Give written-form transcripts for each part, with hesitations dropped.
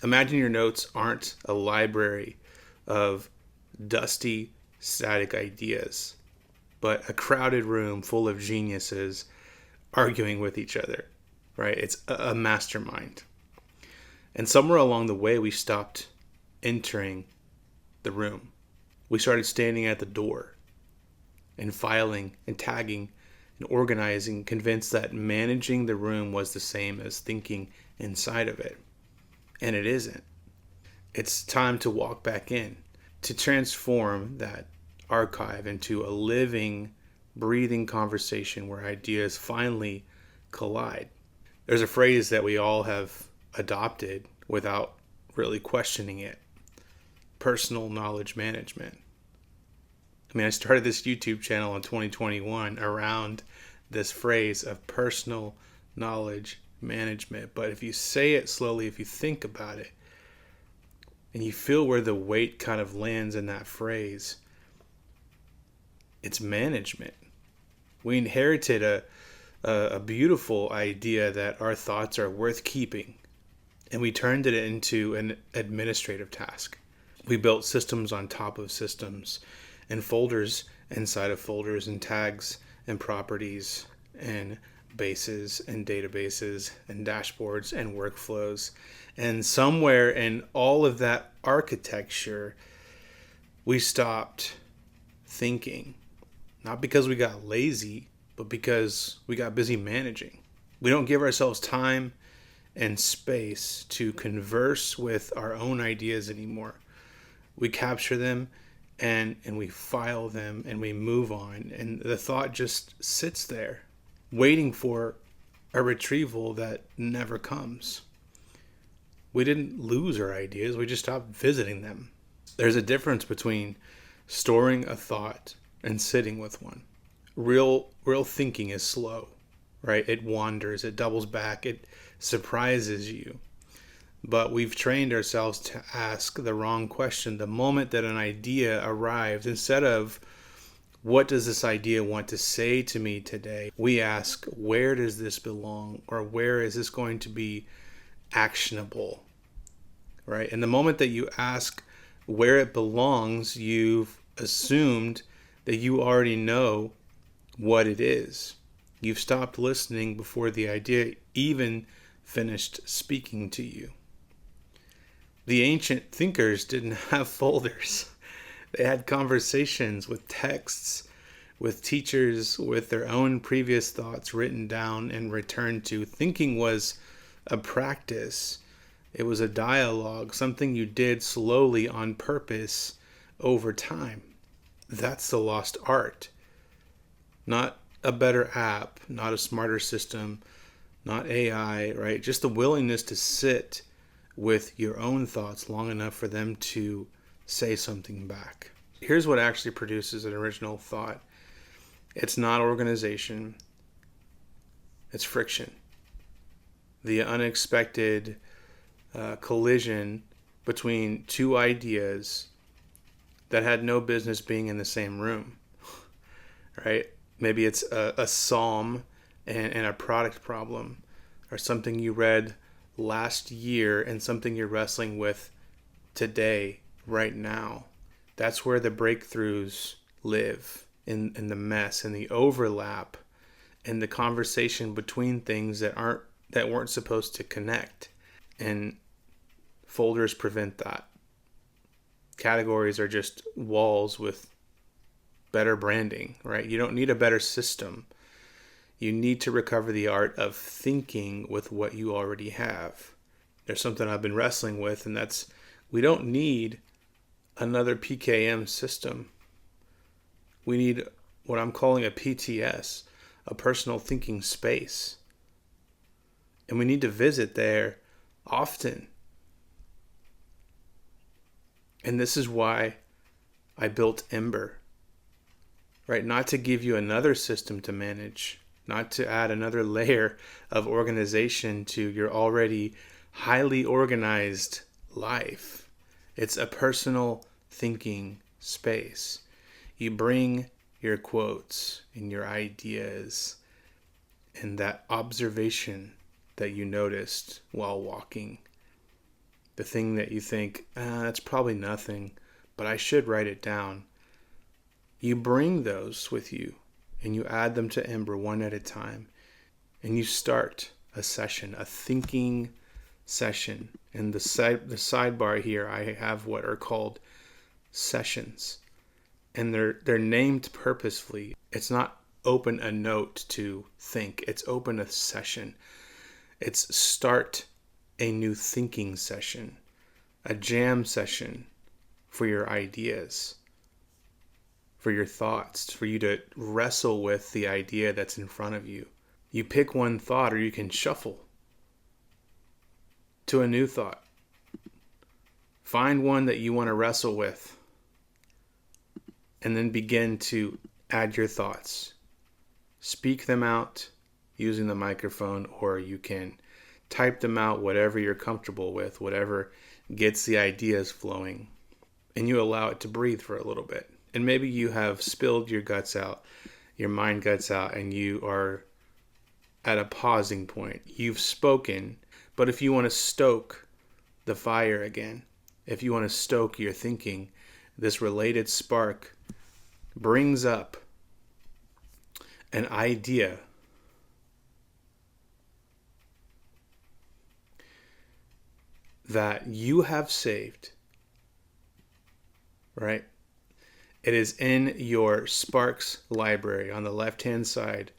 Imagine your notes aren't a library of dusty, static ideas, but a crowded room full of geniuses arguing with each other, right? It's a mastermind. And somewhere along the way, we stopped entering the room. We started standing at the door and filing and tagging and organizing, convinced that managing the room was the same as thinking inside of it. And it isn't. It's time to walk back in, to transform that archive into a living, breathing conversation where ideas finally collide. There's a phrase that we all have adopted without really questioning it: personal knowledge management. I mean, I started this YouTube channel in 2021 around this phrase of personal knowledge management. But if you say it slowly, if you think about it, and you feel where the weight kind of lands in that phrase, it's management. We inherited a beautiful idea that our thoughts are worth keeping, and we turned it into an administrative task. We built systems on top of systems, and folders inside of folders, and tags and properties and bases and databases and dashboards and workflows. And somewhere in all of that architecture, we stopped thinking. Not because we got lazy, but because we got busy managing. We don't give ourselves time and space to converse with our own ideas anymore. We capture them and we file them and we move on. And the thought just sits there, waiting for a retrieval that never comes. We didn't lose our ideas, we just stopped visiting them. There's a difference between storing a thought and sitting with one. Real thinking is slow, right? It wanders, it doubles back, it surprises you. But we've trained ourselves to ask the wrong question the moment that an idea arrives. Instead of, what does this idea want to say to me today? We ask, where does this belong? Or where is this going to be actionable? Right? And the moment that you ask where it belongs, you've assumed that you already know what it is. You've stopped listening before the idea even finished speaking to you. The ancient thinkers didn't have folders. They had conversations with texts, with teachers, with their own previous thoughts written down and returned to. Thinking was a practice. It was a dialogue, something you did slowly on purpose over time. That's the lost art. Not a better app, not a smarter system, not AI, right? Just the willingness to sit with your own thoughts long enough for them to say something back. Here's what actually produces an original thought. It's not organization, it's friction. The unexpected collision between two ideas that had no business being in the same room, right? Maybe it's a psalm and a product problem, or something you read last year and something you're wrestling with today, right now. That's where the breakthroughs live, in the mess and the overlap and the conversation between things that weren't supposed to connect. And folders prevent that. Categories are just walls with better branding, right? You don't need a better system. You need to recover the art of thinking with what you already have. There's something I've been wrestling with, and that's, we don't need another PKM system. We need what I'm calling a PTS, a personal thinking space. And we need to visit there often. And this is why I built Ember, right? Not to give you another system to manage, not to add another layer of organization to your already highly organized life. It's a personal thinking space. You bring your quotes and your ideas and that observation that you noticed while walking. the thing that you think, that's probably nothing, but I should write it down. You bring those with you and you add them to Ember one at a time. And you start a session, a thinking session. In the sidebar here, I have what are called sessions. And they're named purposefully. It's not open a note to think. It's open a session. It's start a new thinking session, a jam session for your ideas, for your thoughts, for you to wrestle with the idea that's in front of you. You pick one thought, or you can shuffle to a new thought. Find one that you want to wrestle with, and then begin to add your thoughts. Speak them out using the microphone, or you can type them out, whatever you're comfortable with, whatever gets the ideas flowing, and you allow it to breathe for a little bit. And maybe you have spilled your guts out, your mind guts out, and you are at a pausing point. You've spoken, but if you want to stoke the fire again, if you want to stoke your thinking, this related spark brings up an idea that you have saved, right? It is in your sparks library on the left-hand side.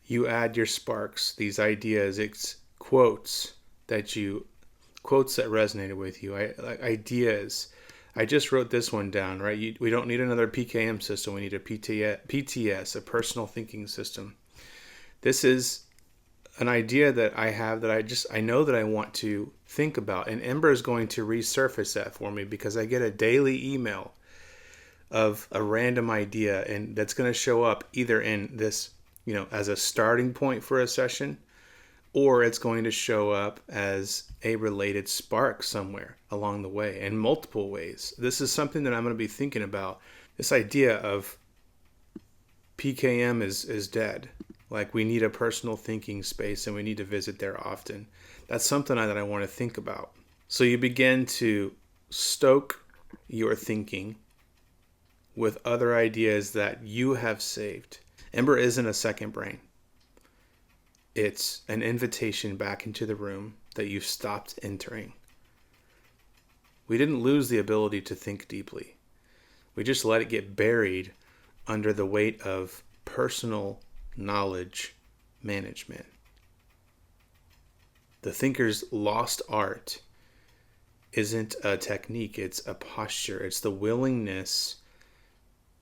You add your sparks, these ideas, it's quotes that resonated with you, ideas. I just wrote this one down, right? We don't need another PKM system. We need a PTS, a personal thinking system. This is an idea that I have that I know that I want to think about. And Ember is going to resurface that for me because I get a daily email of a random idea, and that's going to show up either in this, as a starting point for a session, or it's going to show up as a related spark somewhere along the way in multiple ways. This is something that I'm going to be thinking about. This idea of PKM is dead. Like, we need a personal thinking space and we need to visit there often. That's something that I want to think about. So you begin to stoke your thinking with other ideas that you have saved. Ember isn't a second brain. It's an invitation back into the room that you've stopped entering. We didn't lose the ability to think deeply. We just let it get buried under the weight of personal knowledge management. The thinker's lost art isn't a technique, it's a posture. It's the willingness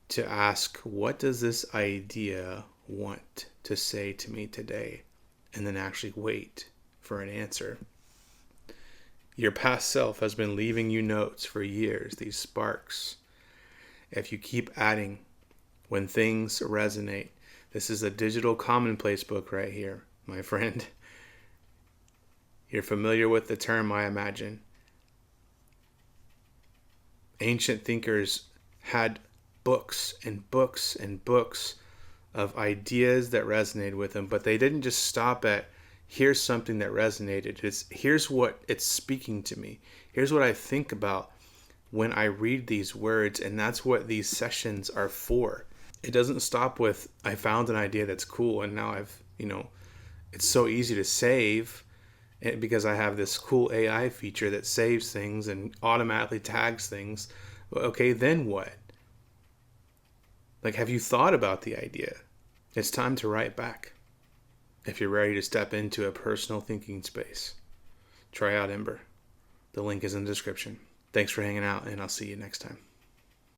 to ask, what does this idea want to say to me today? And then actually wait for an answer. Your past self has been leaving you notes for years, these sparks. If you keep adding when things resonate, this is a digital commonplace book right here, my friend. You're familiar with the term, I imagine. Ancient thinkers had books and books and books of ideas that resonated with them, but they didn't just stop at, here's something that resonated. Here's what it's speaking to me. Here's what I think about when I read these words, and that's what these sessions are for. It doesn't stop with, I found an idea that's cool, and now it's so easy to save because I have this cool AI feature that saves things and automatically tags things. Okay, then what? Like, have you thought about the idea? It's time to write back. If you're ready to step into a personal thinking space, try out Ember. The link is in the description. Thanks for hanging out, and I'll see you next time.